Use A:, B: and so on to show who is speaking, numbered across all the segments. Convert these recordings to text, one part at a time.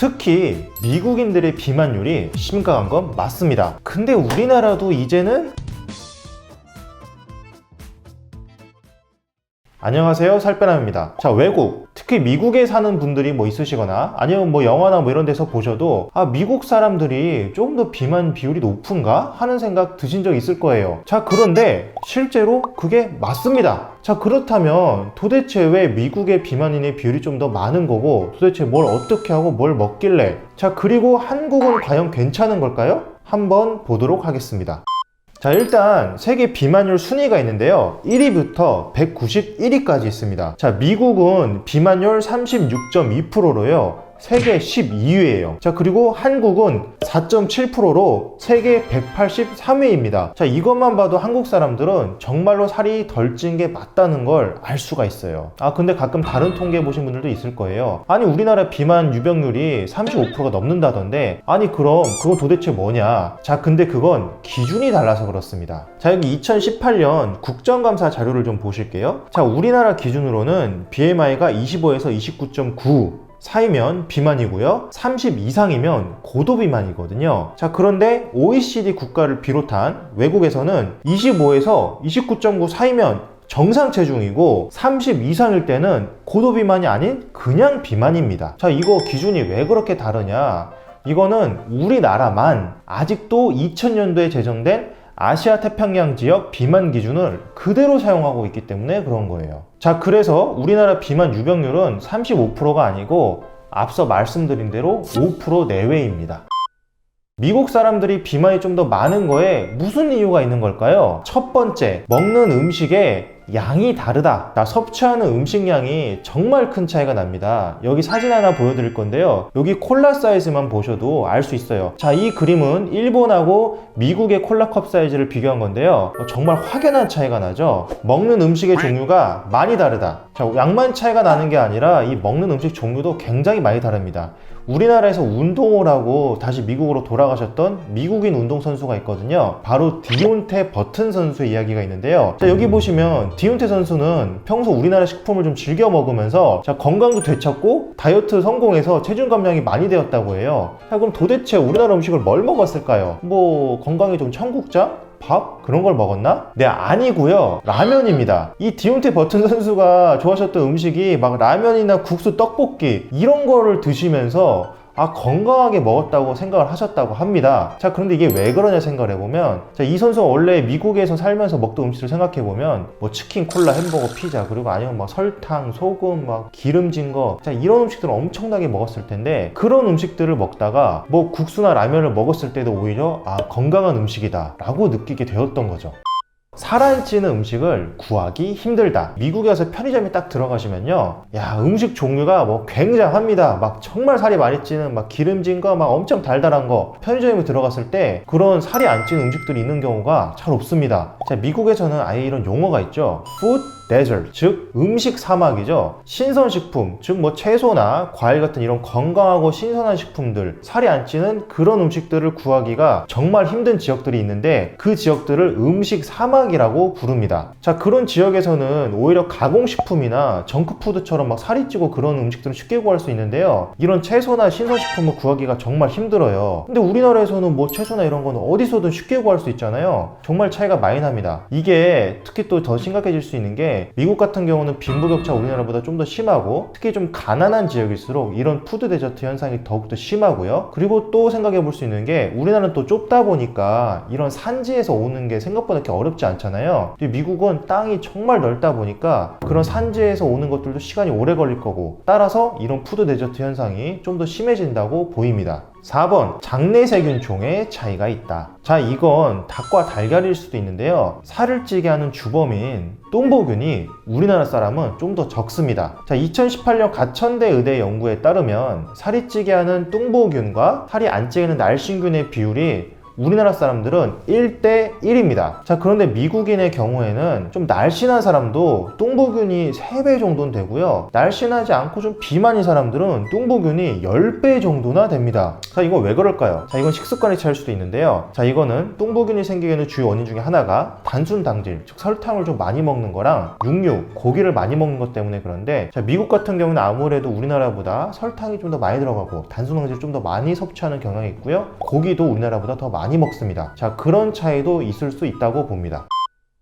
A: 특히 미국인들의 비만율이 심각한 건 맞습니다. 근데 우리나라도 이제는 안녕하세요, 살빼남입니다. 자, 외국, 특히 미국에 사는 분들이 있으시거나 아니면 영화나 이런 데서 보셔도 미국 사람들이 좀 더 비만 비율이 높은가 하는 생각 드신 적 있을 거예요. 자, 그런데 실제로 그게 맞습니다. 자, 그렇다면 도대체 왜 미국의 비만인의 비율이 좀 더 많은 거고 도대체 뭘 어떻게 하고 뭘 먹길래, 자, 그리고 한국은 과연 괜찮은 걸까요? 한번 보도록 하겠습니다. 자, 일단 세계 비만율 순위가 있는데요, 1위부터 191위까지 있습니다. 자, 미국은 비만율 36.2%로요 세계 12위예요. 자, 그리고 한국은 4.7%로 세계 183위입니다. 자, 이것만 봐도 한국 사람들은 정말로 살이 덜 찐 게 맞다는 걸 알 수가 있어요. 근데 가끔 다른 통계 보신 분들도 있을 거예요. 아니, 우리나라 비만 유병률이 35%가 넘는다던데, 아니 그럼 그건 도대체 뭐냐? 자, 근데 그건 기준이 달라서 그렇습니다. 자, 여기 2018년 국정감사 자료를 좀 보실게요. 자, 우리나라 기준으로는 BMI가 25에서 29.9 사이면 비만이고요, 30 이상이면 고도비만이거든요. 자, 그런데 OECD 국가를 비롯한 외국에서는 25에서 29.9 사이면 정상 체중이고 30 이상일 때는 고도비만이 아닌 그냥 비만입니다. 자, 이거 기준이 왜 그렇게 다르냐? 이거는 우리나라만 아직도 2000년도에 제정된 아시아 태평양 지역 비만 기준을 그대로 사용하고 있기 때문에 그런 거예요. 자, 그래서 우리나라 비만 유병률은 35%가 아니고 앞서 말씀드린 대로 5% 내외입니다. 미국 사람들이 비만이 좀 더 많은 거에 무슨 이유가 있는 걸까요? 첫 번째, 먹는 음식의 양이 다르다. 섭취하는 음식량이 정말 큰 차이가 납니다. 여기 사진 하나 보여드릴 건데요, 여기 콜라 사이즈만 보셔도 알 수 있어요. 자, 이 그림은 일본하고 미국의 콜라 컵 사이즈를 비교한 건데요, 정말 확연한 차이가 나죠. 먹는 음식의 종류가 많이 다르다. 자, 양만 차이가 나는 게 아니라 이 먹는 음식 종류도 굉장히 많이 다릅니다. 우리나라에서 운동을 하고 다시 미국으로 돌아가셨던 미국인 운동선수가 있거든요. 바로 디온테 버튼 선수의 이야기가 있는데요. 자, 여기 보시면 디온테 선수는 평소 우리나라 식품을 좀 즐겨 먹으면서 건강도 되찾고 다이어트 성공해서 체중 감량이 많이 되었다고 해요. 자, 그럼 도대체 우리나라 음식을 뭘 먹었을까요? 건강에 좀 청국장? 밥? 그런 걸 먹었나? 네, 아니고요, 라면입니다. 이 디온테 버튼 선수가 좋아하셨던 음식이 라면이나 국수, 떡볶이 이런 거를 드시면서 건강하게 먹었다고 생각을 하셨다고 합니다. 자, 그런데 이게 왜 그러냐 생각을 해보면, 자, 이 선수가 원래 미국에서 살면서 먹던 음식을 생각해보면 치킨, 콜라, 햄버거, 피자, 그리고 아니면 설탕, 소금, 기름진 거, 자, 이런 음식들을 엄청나게 먹었을 텐데, 그런 음식들을 먹다가 국수나 라면을 먹었을 때도 오히려 건강한 음식이다 라고 느끼게 되었던 거죠. 살 안 찌는 음식을 구하기 힘들다. 미국에 와서 편의점에 딱 들어가시면요, 음식 종류가 굉장합니다. 정말 살이 많이 찌는 기름진 거, 엄청 달달한 거, 편의점에 들어갔을 때 그런 살이 안 찌는 음식들이 있는 경우가 잘 없습니다. 자, 미국에서는 아예 이런 용어가 있죠. Food Desert, 즉 음식 사막이죠. 신선식품, 즉 채소나 과일 같은 이런 건강하고 신선한 식품들, 살이 안 찌는 그런 음식들을 구하기가 정말 힘든 지역들이 있는데, 그 지역들을 음식 사막이라고 부릅니다. 자, 그런 지역에서는 오히려 가공식품이나 정크푸드처럼 살이 찌고 그런 음식들은 쉽게 구할 수 있는데요, 이런 채소나 신선식품을 구하기가 정말 힘들어요. 근데 우리나라에서는 채소나 이런 거는 어디서든 쉽게 구할 수 있잖아요. 정말 차이가 많이 납니다. 이게 특히 또 더 심각해질 수 있는 게, 미국 같은 경우는 빈부격차 우리나라보다 좀 더 심하고, 특히 좀 가난한 지역일수록 이런 푸드 데저트 현상이 더욱더 심하고요. 그리고 또 생각해 볼 수 있는 게, 우리나라는 또 좁다 보니까 이런 산지에서 오는 게 생각보다 그렇게 어렵지 않잖아요. 미국은 땅이 정말 넓다 보니까 그런 산지에서 오는 것들도 시간이 오래 걸릴 거고, 따라서 이런 푸드 데저트 현상이 좀 더 심해진다고 보입니다. 4번, 장내세균종의 차이가 있다. 자, 이건 닭과 달걀일 수도 있는데요, 살을 찌게 하는 주범인 똥보균이 우리나라 사람은 좀 더 적습니다. 자, 2018년 가천대 의대 연구에 따르면 살이 찌게 하는 똥보균과 살이 안 찌게 하는 날씬균의 비율이 우리나라 사람들은 1대 1입니다. 자, 그런데 미국인의 경우에는 좀 날씬한 사람도 뚱보균이 3배 정도는 되고요. 날씬하지 않고 좀 비만인 사람들은 뚱보균이 10배 정도나 됩니다. 자, 이거 왜 그럴까요? 자, 이건 식습관의 차이일 수도 있는데요. 자, 이거는 뚱보균이 생기는 주요 원인 중에 하나가 단순 당질, 즉 설탕을 좀 많이 먹는 거랑 육류, 고기를 많이 먹는 것 때문에 그런데, 자, 미국 같은 경우는 아무래도 우리나라보다 설탕이 좀 더 많이 들어가고 단순 당질을 좀 더 많이 섭취하는 경향이 있고요. 고기도 우리나라보다 더 많이 먹습니다. 자, 그런 차이도 있을 수 있다고 봅니다.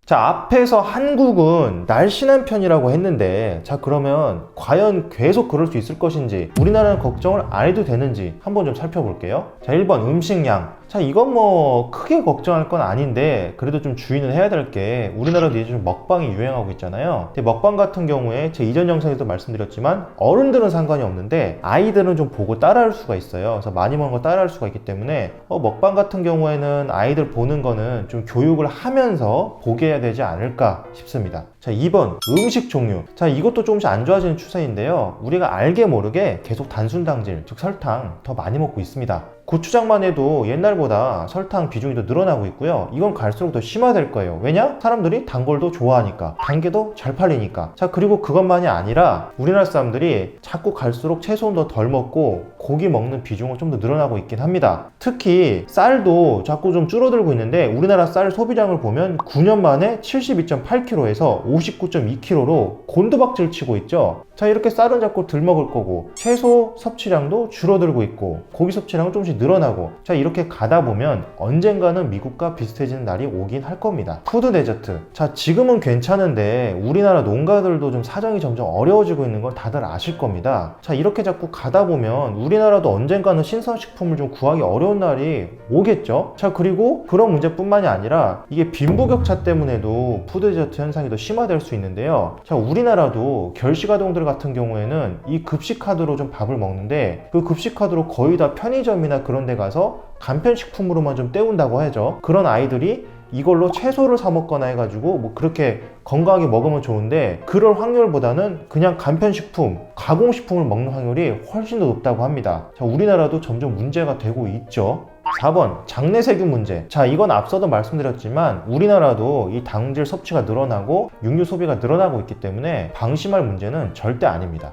A: 자, 앞에서 한국은 날씬한 편이라고 했는데, 자, 그러면 과연 계속 그럴 수 있을 것인지, 우리나라는 걱정을 안 해도 되는지 한번 좀 살펴볼게요. 자, 1번 음식량. 자, 이건 뭐 크게 걱정할 건 아닌데 그래도 좀 주의는 해야 될 게, 우리나라도 이제 좀 먹방이 유행하고 있잖아요. 근데 먹방 같은 경우에 제 이전 영상에도 말씀드렸지만 어른들은 상관이 없는데 아이들은 좀 보고 따라할 수가 있어요. 그래서 많이 먹는 거 따라할 수가 있기 때문에 먹방 같은 경우에는 아이들 보는 거는 좀 교육을 하면서 보게 해야 되지 않을까 싶습니다. 자, 2번 음식 종류. 자, 이것도 조금씩 안 좋아지는 추세인데요. 우리가 알게 모르게 계속 단순 당질, 즉 설탕 더 많이 먹고 있습니다. 고추장만 해도 옛날보다 설탕 비중이 더 늘어나고 있고요. 이건 갈수록 더 심화될 거예요. 왜냐? 사람들이 단 걸 더 좋아하니까, 단 게 더 잘 팔리니까. 자, 그리고 그것만이 아니라 우리나라 사람들이 자꾸 갈수록 채소는 더 덜 먹고 고기 먹는 비중은 좀 더 늘어나고 있긴 합니다. 특히 쌀도 자꾸 좀 줄어들고 있는데, 우리나라 쌀 소비량을 보면 9년 만에 72.8kg에서 59.2kg로 곤두박질 치고 있죠. 자, 이렇게 쌀은 자꾸 덜 먹을 거고 채소 섭취량도 줄어들고 있고 고기 섭취량은 조금씩 늘어나고, 자, 이렇게 가다 보면 언젠가는 미국과 비슷해지는 날이 오긴 할 겁니다. 푸드 데저트. 자, 지금은 괜찮은데 우리나라 농가들도 좀 사정이 점점 어려워지고 있는 걸 다들 아실 겁니다. 자, 이렇게 자꾸 가다 보면 우리나라도 언젠가는 신선식품을 좀 구하기 어려운 날이 오겠죠. 자, 그리고 그런 문제뿐만이 아니라 이게 빈부격차 때문에도 푸드 데저트 현상이 더 심화될 수 있는데요. 자, 우리나라도 결식아동들 같은 경우에는 이 급식카드로 좀 밥을 먹는데, 그 급식카드로 거의 다 편의점이나 그런 데 가서 간편식품으로만 좀 때운다고 하죠. 그런 아이들이 이걸로 채소를 사 먹거나 해가지고 뭐 그렇게 건강하게 먹으면 좋은데, 그럴 확률보다는 그냥 간편식품, 가공식품을 먹는 확률이 훨씬 더 높다고 합니다. 자, 우리나라도 점점 문제가 되고 있죠. 4번 장내세균 문제. 자, 이건 앞서도 말씀드렸지만 우리나라도 이 당질 섭취가 늘어나고 육류 소비가 늘어나고 있기 때문에 방심할 문제는 절대 아닙니다.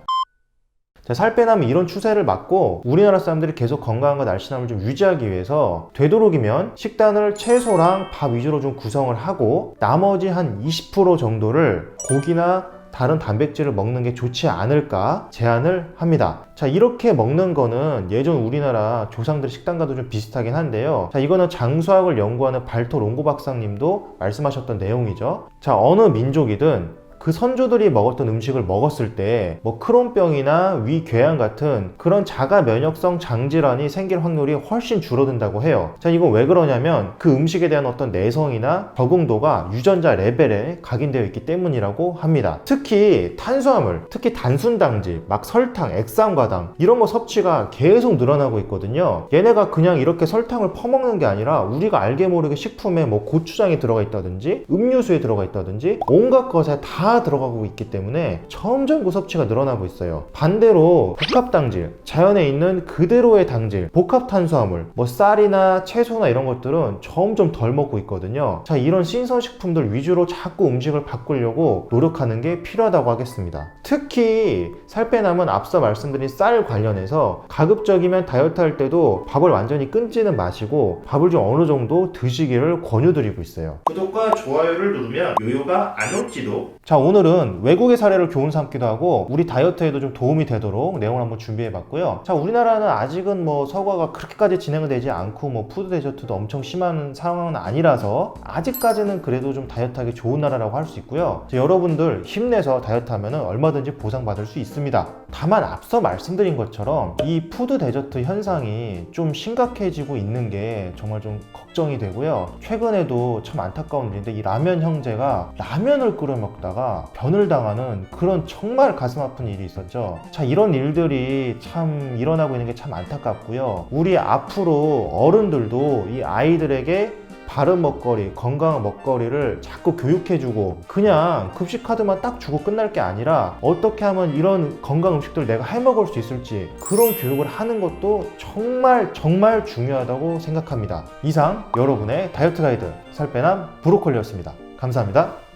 A: 자, 살 빼나면 이런 추세를 막고 우리나라 사람들이 계속 건강과 날씬함을 좀 유지하기 위해서 되도록이면 식단을 채소랑 밥 위주로 좀 구성을 하고 나머지 한 20% 정도를 고기나 다른 단백질을 먹는 게 좋지 않을까 제안을 합니다. 자, 이렇게 먹는 거는 예전 우리나라 조상들 식단과도 좀 비슷하긴 한데요. 자, 이거는 장수학을 연구하는 발토 롱고 박사님도 말씀하셨던 내용이죠. 자, 어느 민족이든 그 선조들이 먹었던 음식을 먹었을 때 뭐 크론병이나 위궤양 같은 그런 자가 면역성 장질환이 생길 확률이 훨씬 줄어든다고 해요. 자, 이건 왜 그러냐면 그 음식에 대한 어떤 내성이나 적응도가 유전자 레벨에 각인되어 있기 때문이라고 합니다. 특히 탄수화물, 특히 단순 당질, 막 설탕, 액상과당 이런 거 섭취가 계속 늘어나고 있거든요. 얘네가 그냥 이렇게 설탕을 퍼먹는 게 아니라 우리가 알게 모르게 식품에 뭐 고추장이 들어가 있다든지 음료수에 들어가 있다든지 온갖 것에 다 들어가고 있기 때문에 점점 그 섭취가 늘어나고 있어요. 반대로 복합당질, 자연에 있는 그대로의 당질, 복합탄수화물, 뭐 쌀이나 채소나 이런 것들은 점점 덜 먹고 있거든요. 자, 이런 신선식품들 위주로 자꾸 음식을 바꾸려고 노력하는 게 필요하다고 하겠습니다. 특히 살 빼남은 앞서 말씀드린 쌀 관련해서 가급적이면 다이어트 할 때도 밥을 완전히 끊지는 마시고 밥을 좀 어느 정도 드시기를 권유드리고 있어요. 구독과 좋아요를 누르면 요요가 안 올지도. 자, 오늘은 외국의 사례를 교훈 삼기도 하고 우리 다이어트에도 좀 도움이 되도록 내용을 한번 준비해 봤고요. 자, 우리나라는 아직은 뭐 서구화가 그렇게까지 진행은 되지 않고 뭐 푸드 데저트도 엄청 심한 상황은 아니라서 아직까지는 그래도 좀 다이어트하기 좋은 나라라고 할 수 있고요. 자, 여러분들 힘내서 다이어트 하면은 얼마든지 보상받을 수 있습니다. 다만 앞서 말씀드린 것처럼 이 푸드 데저트 현상이 좀 심각해지고 있는 게 정말 좀 걱정이 되고요. 최근에도 참 안타까운 일인데 이 라면 형제가 라면을 끓여 먹다가 변을 당하는 그런 정말 가슴 아픈 일이 있었죠. 자, 이런 일들이 참 일어나고 있는 게 참 안타깝고요. 우리 앞으로 어른들도 이 아이들에게 바른 먹거리, 건강한 먹거리를 자꾸 교육해주고 그냥 급식 카드만 딱 주고 끝날 게 아니라 어떻게 하면 이런 건강 음식들을 내가 해먹을 수 있을지 그런 교육을 하는 것도 정말 정말 중요하다고 생각합니다. 이상 여러분의 다이어트 가이드 살빼남 브로콜리였습니다. 감사합니다.